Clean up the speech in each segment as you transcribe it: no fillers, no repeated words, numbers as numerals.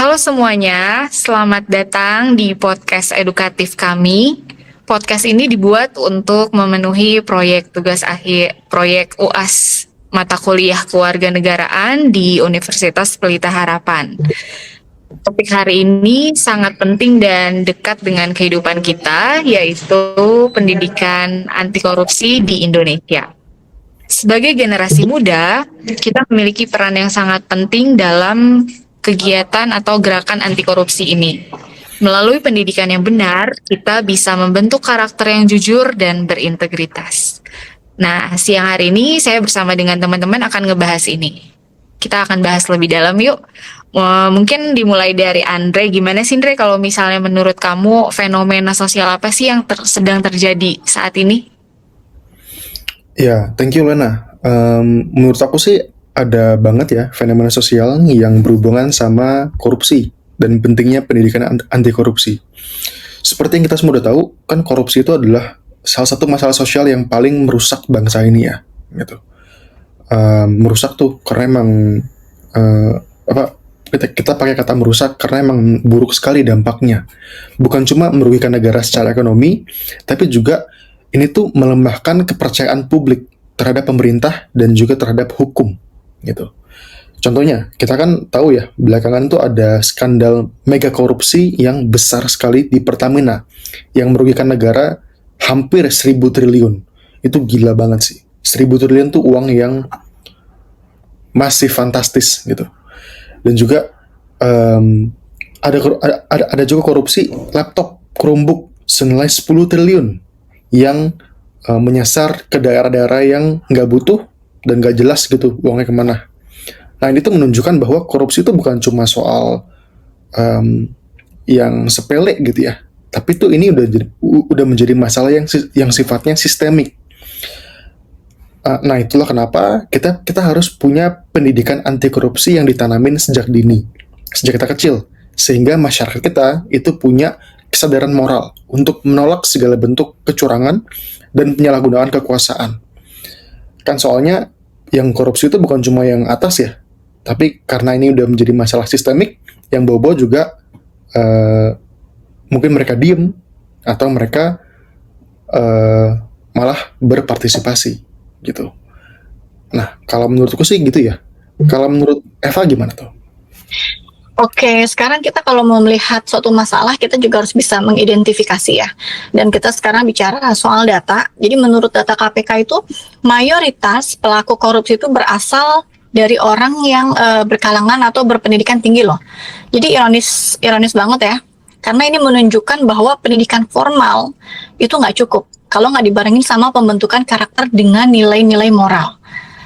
Halo semuanya, selamat datang di podcast edukatif kami. Podcast ini dibuat untuk memenuhi proyek tugas akhir proyek UAS mata kuliah kewarganegaraan di Universitas Pelita Harapan. Topik hari ini sangat penting dan dekat dengan kehidupan kita, yaitu pendidikan anti korupsi di Indonesia. Sebagai generasi muda, kita memiliki peran yang sangat penting dalam kegiatan atau gerakan anti korupsi ini. Melalui pendidikan yang benar, kita bisa membentuk karakter yang jujur dan berintegritas. Nah, siang hari ini saya bersama dengan teman-teman akan ngebahas ini. Kita akan bahas lebih dalam yuk. Mungkin dimulai dari Andre. Gimana sih Andre kalau misalnya menurut kamu fenomena sosial apa sih yang sedang terjadi saat ini? Ya, thank you Lena. Menurut aku sih ada banget ya fenomena sosial yang berhubungan sama korupsi dan pentingnya pendidikan anti korupsi. Seperti yang kita semua udah tahu, kan korupsi itu adalah salah satu masalah sosial yang paling merusak bangsa ini ya, gitu. Merusak tuh karena emang kita pakai kata merusak karena emang buruk sekali dampaknya. Bukan cuma merugikan negara secara ekonomi, tapi juga ini tuh melemahkan kepercayaan publik terhadap pemerintah dan juga terhadap hukum, gitu. Contohnya, kita kan tahu ya, belakangan tuh ada skandal mega korupsi yang besar sekali di Pertamina, yang merugikan negara hampir 1.000 triliun. Itu gila banget sih. 1.000 triliun tuh uang yang masih fantastis, gitu. Dan juga ada juga korupsi laptop Chromebook senilai 10 triliun yang menyasar ke daerah-daerah yang nggak butuh dan nggak jelas gitu uangnya kemana. Nah ini tuh menunjukkan bahwa korupsi itu bukan cuma soal yang sepele gitu ya, tapi tuh ini udah menjadi masalah yang sifatnya sistemik. Nah itulah kenapa kita harus punya pendidikan anti korupsi yang ditanamin sejak dini, sejak kita kecil, sehingga masyarakat kita itu punya kesadaran moral untuk menolak segala bentuk kecurangan dan penyalahgunaan kekuasaan. Kan soalnya yang korupsi itu bukan cuma yang atas ya, tapi karena ini udah menjadi masalah sistemik, yang bawah-bawah juga mungkin mereka diem atau mereka malah berpartisipasi gitu. Nah, kalau menurutku sih gitu ya. Kalau menurut Eva gimana tuh? Oke, sekarang kita kalau mau melihat suatu masalah, kita juga harus bisa mengidentifikasi ya. Dan kita sekarang bicara soal data. Jadi menurut data KPK itu, mayoritas pelaku korupsi itu berasal dari orang yang berkalangan atau berpendidikan tinggi loh. Jadi ironis banget ya. Karena ini menunjukkan bahwa pendidikan formal itu nggak cukup kalau nggak dibarengin sama pembentukan karakter dengan nilai-nilai moral.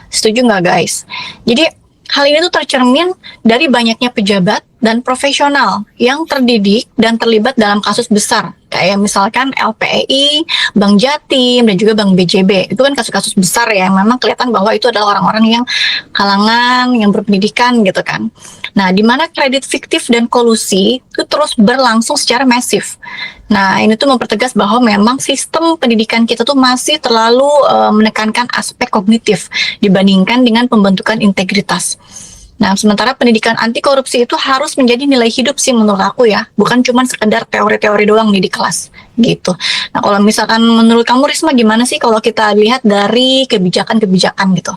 Setuju nggak guys? Jadi hal ini tuh tercermin dari banyaknya pejabat dan profesional yang terdidik dan terlibat dalam kasus besar. Kayak misalkan LPEI, Bank Jatim, dan juga Bank BJB. Itu kan kasus-kasus besar ya, memang kelihatan bahwa itu adalah orang-orang yang kalangan, yang berpendidikan gitu kan. Nah, di mana kredit fiktif dan kolusi itu terus berlangsung secara masif. Nah, ini tuh mempertegas bahwa memang sistem pendidikan kita tuh masih terlalu menekankan aspek kognitif dibandingkan dengan pembentukan integritas. Nah, sementara pendidikan anti korupsi itu harus menjadi nilai hidup sih menurut aku ya, bukan cuma sekedar teori-teori doang nih di kelas gitu. Nah, kalau misalkan menurut kamu Risma gimana sih kalau kita lihat dari kebijakan-kebijakan gitu?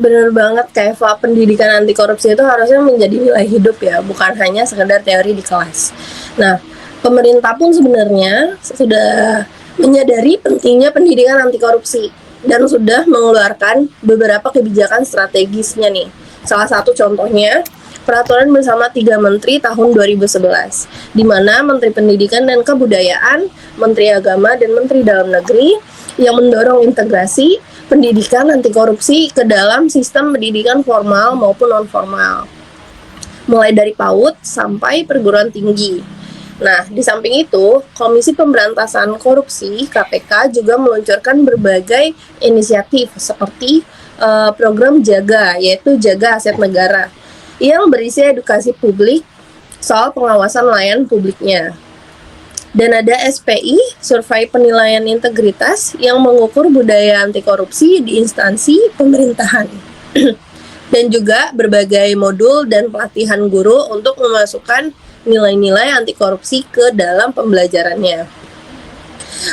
Bener banget kayak Eva, pendidikan anti korupsi itu harusnya menjadi nilai hidup ya, bukan hanya sekedar teori di kelas. Nah, pemerintah pun sebenarnya sudah menyadari pentingnya pendidikan anti korupsi dan sudah mengeluarkan beberapa kebijakan strategisnya nih. Salah satu contohnya Peraturan Bersama 3 Menteri tahun 2011, di mana Menteri Pendidikan dan Kebudayaan, Menteri Agama, dan Menteri Dalam Negeri yang mendorong integrasi pendidikan anti korupsi ke dalam sistem pendidikan formal maupun non-formal, mulai dari PAUD sampai perguruan tinggi. Nah, di samping itu, Komisi Pemberantasan Korupsi (KPK) juga meluncurkan berbagai inisiatif seperti program JAGA, yaitu Jaga Aset Negara, yang berisi edukasi publik soal pengawasan layanan publiknya. Dan ada SPI, Survei Penilaian Integritas, yang mengukur budaya anti korupsi di instansi pemerintahan. dan juga berbagai modul dan pelatihan guru untuk memasukkan nilai-nilai anti korupsi ke dalam pembelajarannya.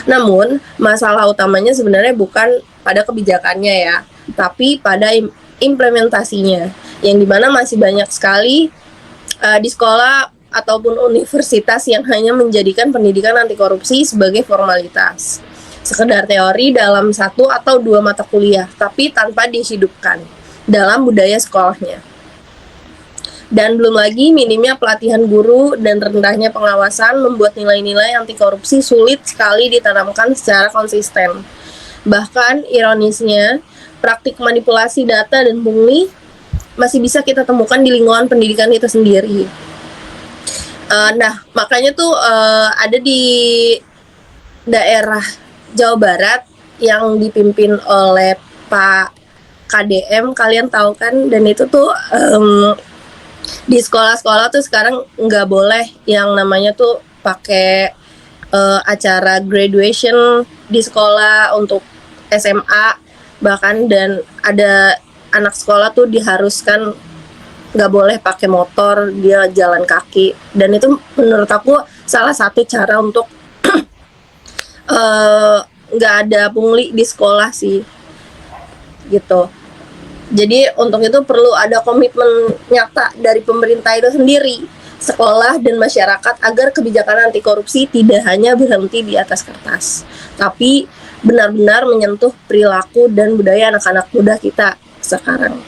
Namun, masalah utamanya sebenarnya bukan pada kebijakannya ya, tapi pada implementasinya, yang dimana masih banyak sekali di sekolah ataupun universitas yang hanya menjadikan pendidikan anti korupsi sebagai formalitas, sekedar teori dalam 1 atau 2 mata kuliah, tapi tanpa dihidupkan dalam budaya sekolahnya. Dan belum lagi minimnya pelatihan guru dan rendahnya pengawasan membuat nilai-nilai anti korupsi sulit sekali ditanamkan secara konsisten. Bahkan ironisnya, praktik manipulasi data dan pungli masih bisa kita temukan di lingkungan pendidikan itu sendiri. Nah, makanya tuh ada di daerah Jawa Barat yang dipimpin oleh Pak KDM, kalian tahu kan, dan itu tuh di sekolah-sekolah tuh sekarang nggak boleh yang namanya tuh pakai acara graduation di sekolah untuk SMA bahkan, dan ada anak sekolah tuh diharuskan nggak boleh pakai motor, dia jalan kaki, dan itu menurut aku salah satu cara untuk nggak ada pungli di sekolah sih gitu. Jadi untuk itu perlu ada komitmen nyata dari pemerintah itu sendiri, sekolah dan masyarakat, agar kebijakan anti korupsi tidak hanya berhenti di atas kertas, tapi benar-benar menyentuh perilaku dan budaya anak-anak muda kita sekarang.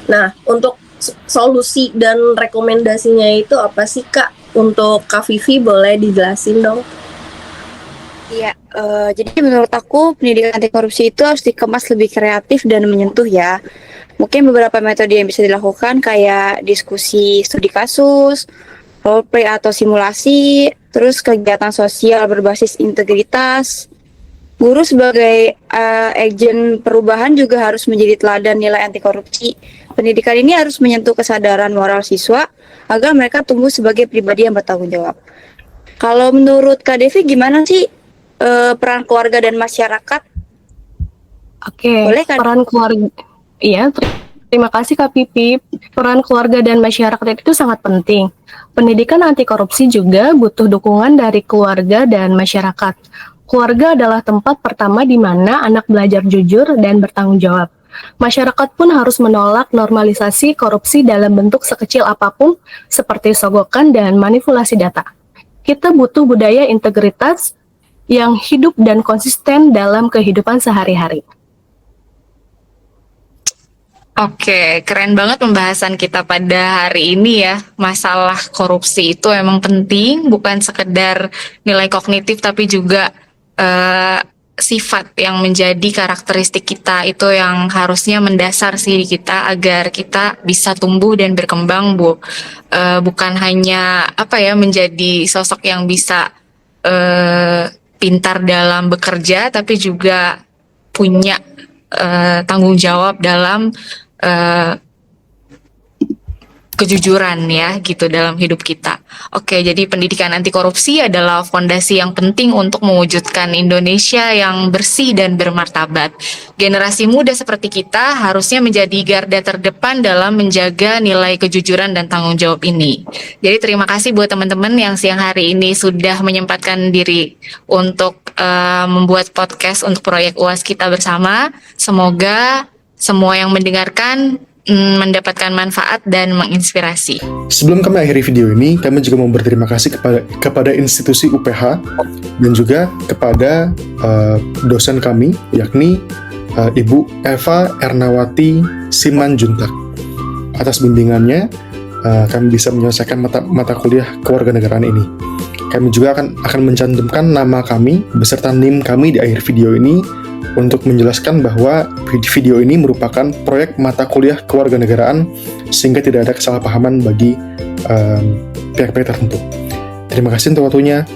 Nah, untuk solusi dan rekomendasinya itu apa sih Kak? Untuk Kak Vivi boleh dijelasin dong? Iya, jadi menurut aku pendidikan anti korupsi itu harus dikemas lebih kreatif dan menyentuh ya. Mungkin beberapa metode yang bisa dilakukan kayak diskusi studi kasus, roleplay atau simulasi, terus kegiatan sosial berbasis integritas. Guru sebagai agen perubahan juga harus menjadi teladan nilai anti korupsi. Pendidikan ini harus menyentuh kesadaran moral siswa agar mereka tumbuh sebagai pribadi yang bertanggung jawab. Kalau menurut Kak Devi gimana sih peran keluarga dan masyarakat? Oke, Boleh, Kak? peran keluarga. Iya, terima kasih Kak Pipi. Peran keluarga dan masyarakat itu sangat penting. Pendidikan anti korupsi juga butuh dukungan dari keluarga dan masyarakat. Keluarga adalah tempat pertama di mana anak belajar jujur dan bertanggung jawab. Masyarakat pun harus menolak normalisasi korupsi dalam bentuk sekecil apapun seperti sogokan dan manipulasi data. Kita butuh budaya integritas yang hidup dan konsisten dalam kehidupan sehari-hari. Oke, keren banget pembahasan kita pada hari ini ya. Masalah korupsi itu emang penting, bukan sekedar nilai kognitif tapi juga sifat yang menjadi karakteristik kita itu yang harusnya mendasar sih di kita agar kita bisa tumbuh dan berkembang, Bu. Bukan hanya menjadi sosok yang bisa pintar dalam bekerja, tapi juga punya tanggung jawab dalam kejujuran ya gitu dalam hidup kita. Oke, jadi pendidikan anti korupsi adalah fondasi yang penting untuk mewujudkan Indonesia yang bersih dan bermartabat. Generasi muda seperti kita harusnya menjadi garda terdepan dalam menjaga nilai kejujuran dan tanggung jawab ini. Jadi terima kasih buat teman-teman yang siang hari ini sudah menyempatkan diri untuk membuat podcast untuk proyek UAS kita bersama. Semoga semua yang mendengarkan mendapatkan manfaat dan menginspirasi. Sebelum kami akhiri video ini, kami juga mau berterima kasih kepada institusi UPH dan juga kepada dosen kami, yakni Ibu Eva Ernawati Simanjuntak. Atas bimbingannya, kami bisa menyelesaikan mata kuliah kewarganegaraan ini. Kami juga akan mencantumkan nama kami beserta NIM kami di akhir video ini untuk menjelaskan bahwa video ini merupakan proyek mata kuliah kewarganegaraan sehingga tidak ada kesalahpahaman bagi pihak-pihak tertentu. Terima kasih untuk waktunya.